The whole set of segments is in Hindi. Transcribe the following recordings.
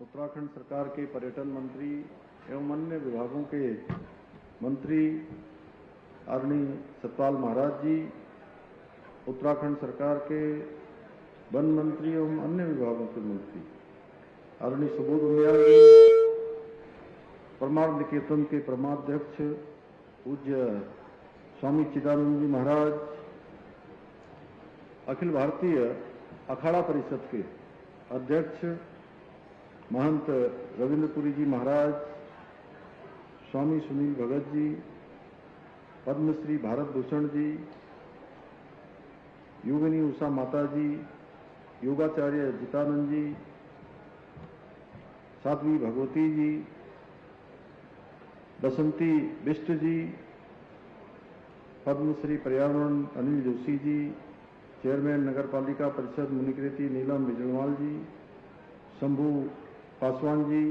उत्तराखंड सरकार के पर्यटन मंत्री एवं अन्य विभागों के मंत्री आदरणीय सतपाल महाराज जी, उत्तराखंड सरकार के वन मंत्री एवं अन्य विभागों के मंत्री आदरणीय सुबोध उनियाल जी, परमार्थ निकेतन के परमाध्यक्ष पूज्य स्वामी चिदानंद जी महाराज, अखिल भारतीय अखाड़ा परिषद के अध्यक्ष महंत रविंद्रपुरी जी महाराज, स्वामी सुनील भगत जी, पद्मश्री भारत भूषण जी, योगिनी उषा माता जी, योगाचार्य जितानंद जी, साध्वी भगवती जी, बसंती बिष्ट जी, पद्मश्री पर्यावरण अनिल जोशी जी, चेयरमैन नगर पालिका परिषद मुनिकृति Neelam Bijalwal ji, Shambhu Paswan ji,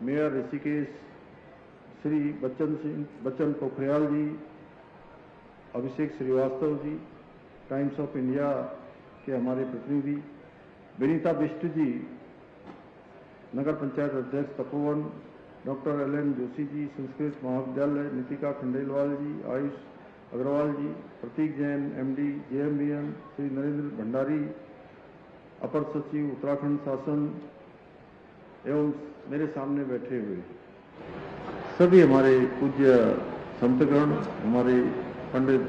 mayor Rishikesh Shri Bachchan Pokhriyal ji, Abhishek Srivastava ji, Times of India के हमारे प्रतिनिधि विनीता बिष्ट जी, नगर पंचायत अध्यक्ष Tapovan, doctor L N. Joshi ji, Sanskrit Mahavidyalaya, Nitika Khandelwal ji, Ayush Agarwal ji, Prateek Jain MD JMBM, Shri Narendra Bhandari, अपर सचिव उत्तराखंड शासन एवं मेरे सामने बैठे हुए सभी हमारे पूज्य संतगण, हमारे पंडित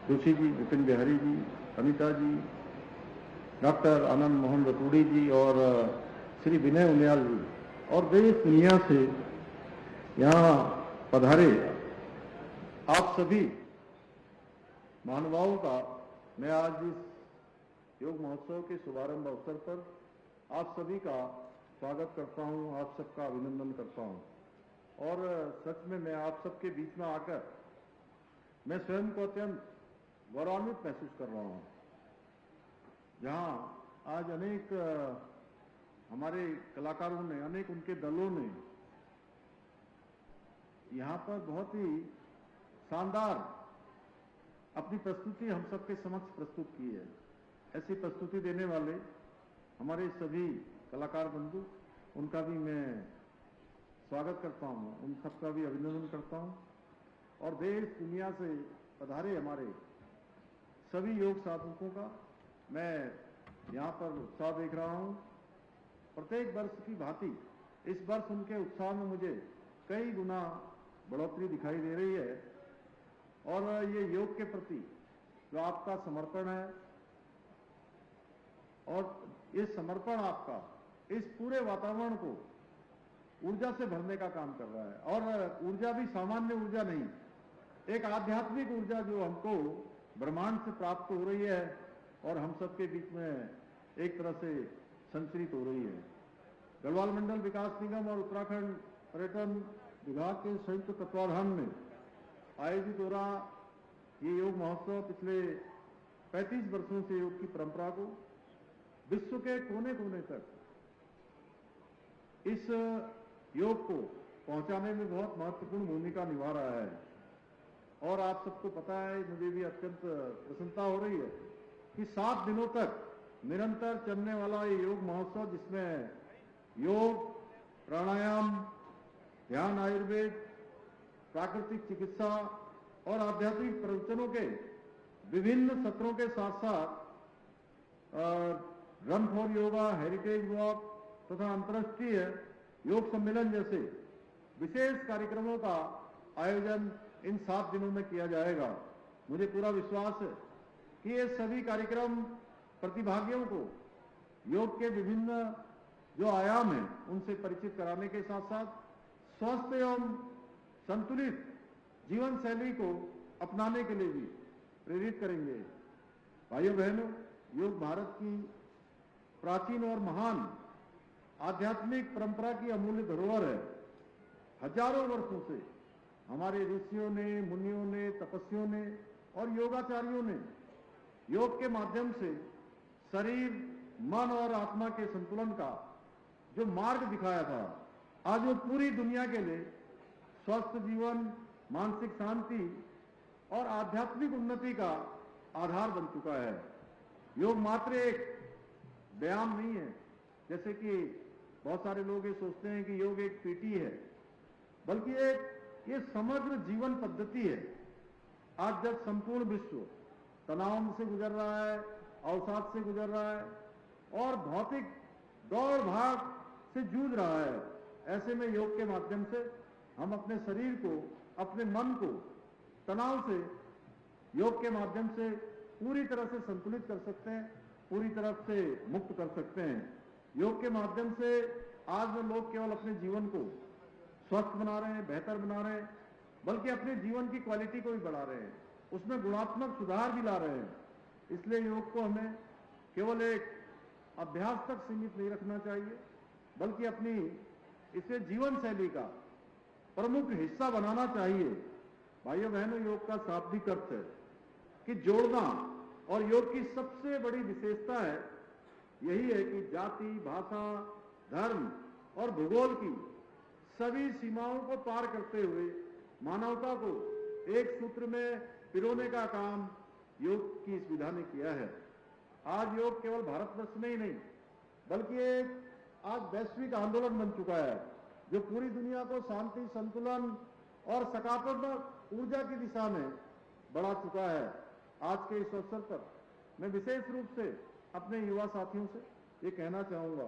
जोशी जी, विपिन बिहारी जी, अनिता जी, डॉक्टर आनंद मोहन रतूड़ी जी और श्री विनय उनियाल जी और देश दुनिया से यहाँ पधारे आप सभी महानुभावों का मैं आज इस योग महोत्सव के शुभारंभ अवसर पर आप सभी का स्वागत करता हूं, आप सबका अभिनंदन करता हूं और सच में मैं आप सबके बीच में आकर मैं स्वयं को अत्यंत गौरवान्वित महसूस कर रहा हूं। जहां आज अनेक हमारे कलाकारों ने, अनेक उनके दलों ने यहाँ पर बहुत ही शानदार अपनी प्रस्तुति हम सबके समक्ष प्रस्तुत की है। ऐसी प्रस्तुति देने वाले हमारे सभी कलाकार बंधु, उनका भी मैं स्वागत करता हूँ, उन सबका भी अभिनंदन करता हूँ और देश दुनिया से पधारे हमारे सभी योग साधकों का मैं यहाँ पर उत्साह देख रहा हूँ। प्रत्येक वर्ष की भांति इस वर्ष उनके उत्साह में मुझे कई गुना बढ़ोतरी दिखाई दे रही है और ये योग के प्रति जो आपका समर्पण है और ये समर्पण आपका इस पूरे वातावरण को ऊर्जा से भरने का काम कर रहा है और ऊर्जा भी सामान्य ऊर्जा नहीं, एक आध्यात्मिक ऊर्जा जो हमको ब्रह्मांड से प्राप्त हो रही है और हम सबके बीच में एक तरह से संचरित हो रही है। गढ़वाल मंडल विकास निगम और उत्तराखंड पर्यटन विभाग के संयुक्त तत्वाधान में आयोजित हो रहा ये योग महोत्सव पिछले 35 वर्षों से योग की परंपरा को विश्व के कोने कोने तक इस योग को पहुंचाने में बहुत महत्वपूर्ण भूमिका निभा रहा है और आप सबको पता है, मुझे भी अत्यंत प्रसन्नता हो रही है कि 7 दिनों तक निरंतर चलने वाला ये योग महोत्सव जिसमें योग, प्राणायाम, ध्यान, आयुर्वेद, प्राकृतिक चिकित्सा और आध्यात्मिक प्रवचनों के विभिन्न सत्रों के साथ साथ run for yoga, heritage walk तथा अंतर्राष्ट्रीय योग सम्मेलन जैसे विशेष कार्यक्रमों का आयोजन इन 7 दिनों में किया जाएगा। मुझे पूरा विश्वास है कि ये सभी कार्यक्रम प्रतिभागियों को योग के विभिन्न जो आयाम हैं उनसे परिचित कराने के साथ साथ स्वस्थ एवं संतुलित जीवन शैली को अपनाने के लिए भी प्रेरित करेंगे। भाइयों बहनों, योग भारत की प्राचीन और महान आध्यात्मिक परंपरा की अमूल्य धरोहर है। हजारों वर्षों से हमारे ऋषियों ने, मुनियों ने, तपस्वियों ने और योगाचार्यों ने योग के माध्यम से शरीर, मन और आत्मा के संतुलन का जो मार्ग दिखाया था, आज वो पूरी दुनिया के लिए स्वस्थ जीवन, मानसिक शांति और आध्यात्मिक उन्नति का आधार बन चुका है। योग मात्र एक व्यायाम नहीं है, जैसे कि बहुत सारे लोग ये सोचते हैं कि योग एक पीटी है, बल्कि ये समग्र जीवन पद्धति है। आज जब संपूर्ण विश्व तनाव से गुजर रहा है, अवसाद से गुजर रहा है और भौतिक दौड़ भाग से जूझ रहा है, ऐसे में योग के माध्यम से हम अपने शरीर को, अपने मन को तनाव से योग के माध्यम से पूरी तरह से संतुलित कर सकते हैं, पूरी तरह से मुक्त कर सकते हैं। योग के माध्यम से आज में लोग केवल अपने जीवन को स्वस्थ बना रहे हैं, बेहतर बना रहे हैं, बल्कि अपने जीवन की क्वालिटी को भी बढ़ा रहे हैं, उसमें गुणात्मक सुधार भी ला रहे हैं। इसलिए योग को हमें केवल एक अभ्यास तक सीमित नहीं रखना चाहिए, बल्कि अपनी इसे जीवन शैली का प्रमुख हिस्सा बनाना चाहिए। भाइयों बहनों, योग का शाब्दिक अर्थ है कि जोड़ना, और योग की सबसे बड़ी विशेषता है यही है कि जाति, भाषा, धर्म और भूगोल की सभी सीमाओं को पार करते हुए मानवता को एक सूत्र में पिरोने का काम योग की इस विधा ने किया है। आज योग केवल भारतवर्ष में ही नहीं, बल्कि एक आज वैश्विक आंदोलन बन चुका है, जो पूरी दुनिया को शांति, संतुलन और सकारात्मक ऊर्जा की दिशा में बढ़ा चुका है। आज के इस अवसर पर मैं विशेष रूप से अपने युवा साथियों से ये कहना चाहूंगा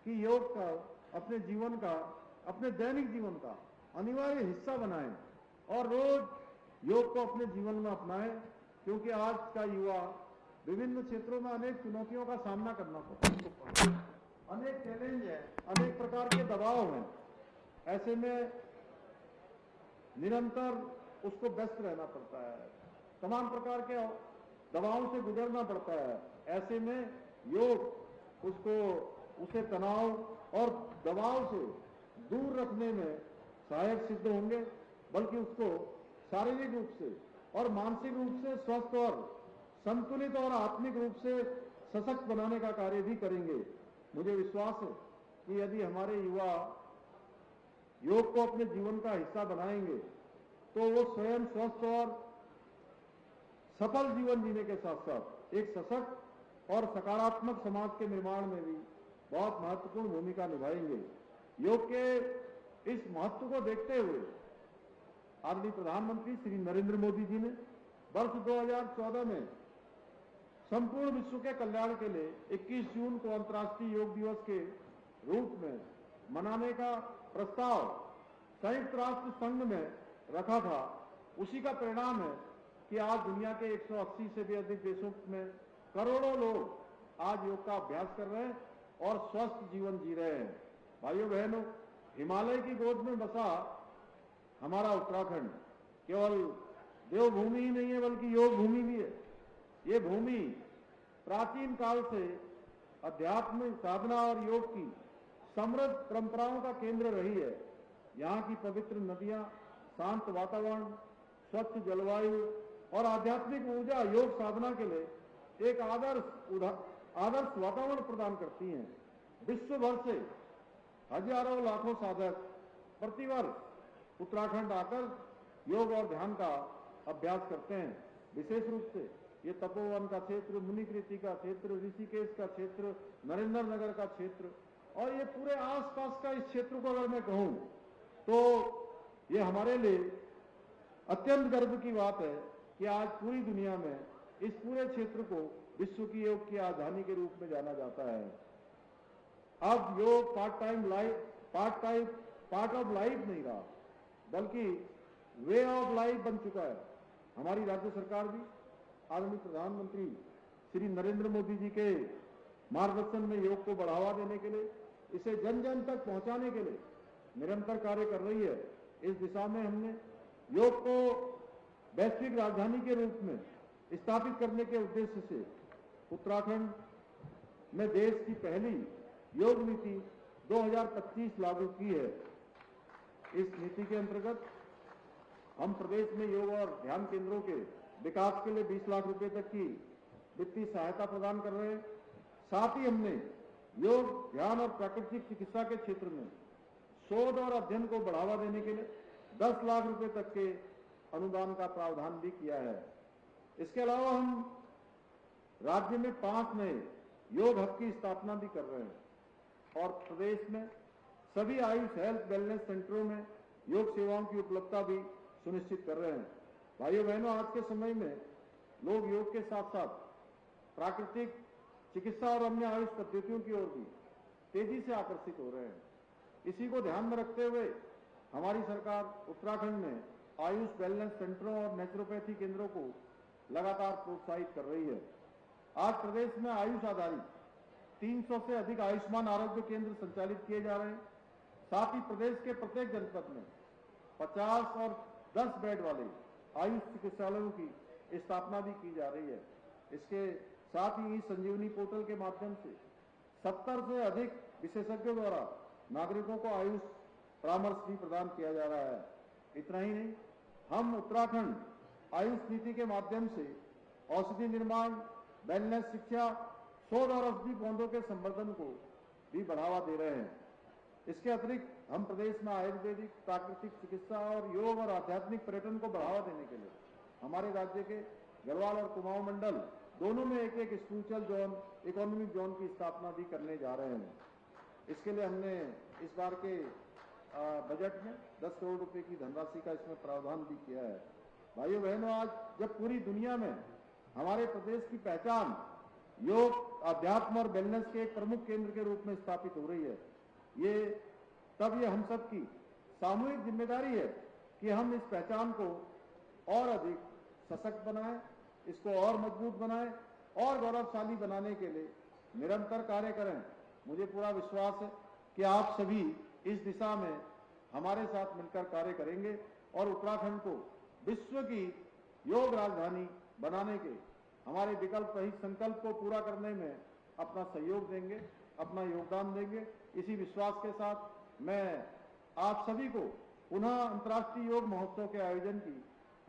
कि योग का अपने जीवन का, अपने दैनिक जीवन का अनिवार्य हिस्सा बनाएं और रोज योग को अपने जीवन में अपनाएं, क्योंकि आज का युवा विभिन्न क्षेत्रों में अनेक चुनौतियों का सामना करना पड़ता है, अनेक चैलेंज है, अनेक प्रकार के दबाव हैं। ऐसे में निरंतर उसको व्यस्त रहना पड़ता है, तमाम प्रकार के दबावों से गुजरना पड़ता है। ऐसे में योग उसे तनाव और दबाव से दूर रखने में सहायक सिद्ध होंगे, बल्कि उसको शारीरिक रूप से और मानसिक रूप से स्वस्थ और संतुलित और आत्मिक रूप से सशक्त बनाने का कार्य भी करेंगे। मुझे विश्वास है कि यदि हमारे युवा योग को अपने जीवन का हिस्सा बनाएंगे तो वो स्वयं स्वस्थ और सफल जीवन जीने के साथ साथ एक सशक्त और सकारात्मक समाज के निर्माण में भी बहुत महत्वपूर्ण भूमिका निभाएंगे। योग के इस महत्व को देखते हुए आदरणीय प्रधानमंत्री श्री नरेंद्र मोदी जी ने वर्ष 2014 में संपूर्ण विश्व के कल्याण के लिए 21 जून को अंतर्राष्ट्रीय योग दिवस के रूप में मनाने का प्रस्ताव संयुक्त राष्ट्र संघ में रखा था। उसी का परिणाम है कि आज दुनिया के 180 से भी अधिक देशों में करोड़ों लोग आज योग का अभ्यास कर रहे हैं और स्वस्थ जीवन जी रहे हैं। भाइयों बहनों, हिमालय की गोद में बसा हमारा उत्तराखंड केवल देवभूमि ही नहीं है, बल्कि योग भूमि भी है। ये भूमि प्राचीन काल से अध्यात्म साधना और योग की समृद्ध परंपराओं का केंद्र रही है। यहाँ की पवित्र नदियां, शांत वातावरण, स्वच्छ जलवायु और आध्यात्मिक ऊर्जा योग साधना के लिए एक आदर्श वातावरण प्रदान करती हैं। विश्व भर से हजारों लाखों साधक प्रतिवर्ष उत्तराखंड आकर योग और ध्यान का अभ्यास करते हैं। विशेष रूप से ये तपोवन का क्षेत्र, मुनिकृति का क्षेत्र, ऋषिकेश का क्षेत्र, नरेंद्र नगर का क्षेत्र और ये पूरे आसपास का इस क्षेत्र को अगर मैं कहूं तो ये हमारे लिए अत्यंत गर्व की बात है कि आज पूरी दुनिया में इस पूरे क्षेत्र को विश्व की योग की राजधानी के रूप में जाना जाता है। अब योग पार्ट ऑफ लाइफ नहीं रहा, बल्कि वे ऑफ लाइफ बन चुका है। हमारी राज्य सरकार भी आदरणीय प्रधानमंत्री श्री नरेंद्र मोदी जी के मार्गदर्शन में योग को बढ़ावा देने के लिए, इसे जन जन तक पहुंचाने के लिए निरंतर कार्य कर रही है। इस दिशा में हमने योग को वैश्विक राजधानी के रूप में स्थापित करने के उद्देश्य से उत्तराखंड में देश की पहली योग नीति 2025 लागू की है। इस नीति के अंतर्गत हम प्रदेश में योग और ध्यान केंद्रों के विकास के लिए 20 लाख रुपए तक की वित्तीय सहायता प्रदान कर रहे हैं। साथ ही हमने योग, ध्यान और प्राकृतिक चिकित्सा के क्षेत्र में शोध और अध्ययन को बढ़ावा देने के लिए 10 लाख रुपए तक के अनुदान का प्रावधान भी किया है। इसके अलावा हम राज्य में 5 नए योग हब की स्थापना भी कर रहे हैं और प्रदेश में सभी आयुष हेल्थ वेलनेस सेंटरों में योग सेवाओं की उपलब्धता भी सुनिश्चित कर रहे हैं। भाइयों बहनों, आज के समय में लोग योग के साथ साथ प्राकृतिक चिकित्सा और अन्य आयुष पद्धतियों की ओर भी तेजी से आकर्षित हो रहे हैं। इसी को ध्यान में रखते हुए हमारी सरकार उत्तराखंड में आयुष वेलनेस सेंटरों और नेचुरोपैथी केंद्रों को लगातार प्रोत्साहित कर रही है। आज प्रदेश में आयुष आधारित 300 से अधिक आयुष्मान आरोग्य केंद्र संचालित किए जा रहे हैं। साथ ही प्रदेश के प्रत्येक जनपद में 50 और 10 बेड वाले आयुष चिकित्सालयों की स्थापना भी की जा रही है। इसके साथ ही संजीवनी पोर्टल के माध्यम से 70 से अधिक विशेषज्ञों द्वारा नागरिकों को आयुष परामर्श भी प्रदान किया जा रहा है। इतना ही नहीं, हम उत्तराखंड आयुष नीति के माध्यम से औषधि निर्माण, वेलनेस शिक्षा, शोध और औषधि पौधों के संवर्धन को भी बढ़ावा दे रहे हैं। इसके अतिरिक्त हम प्रदेश में आयुर्वेदिक, प्राकृतिक चिकित्सा और योग और आध्यात्मिक पर्यटन को बढ़ावा देने के लिए हमारे राज्य के गढ़वाल और कुमाऊं मंडल दोनों में एक एक स्पिरिचुअल जोन, इकोनॉमिक जोन की स्थापना भी करने जा रहे हैं। इसके लिए हमने इस बार के बजट में 10 करोड़ रुपए की धनराशि का इसमें प्रावधान भी किया है। भाइयों बहनों, आज जब पूरी दुनिया में हमारे प्रदेश की पहचान योग, अध्यात्म और वेलनेस के एक प्रमुख केंद्र के रूप में स्थापित हो रही है, तब ये हम सब की सामूहिक जिम्मेदारी है कि हम इस पहचान को और अधिक सशक्त बनाएं, इसको और मजबूत बनाएं और गौरवशाली बनाने के लिए निरंतर कार्य करें। मुझे पूरा विश्वास है कि आप सभी इस दिशा में हमारे साथ मिलकर कार्य करेंगे और उत्तराखंड को विश्व की योग राजधानी बनाने के हमारे विकल्प रहित संकल्प को पूरा करने में अपना सहयोग देंगे, अपना योगदान देंगे। इसी विश्वास के साथ मैं आप सभी को पुनः अंतर्राष्ट्रीय योग महोत्सव के आयोजन की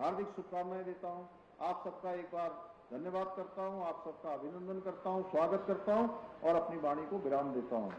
हार्दिक शुभकामनाएं देता हूं। आप सबका एक बार धन्यवाद करता हूं, आप सबका अभिनंदन करता हूं, स्वागत करता हूं और अपनी वाणी को विराम देता हूं।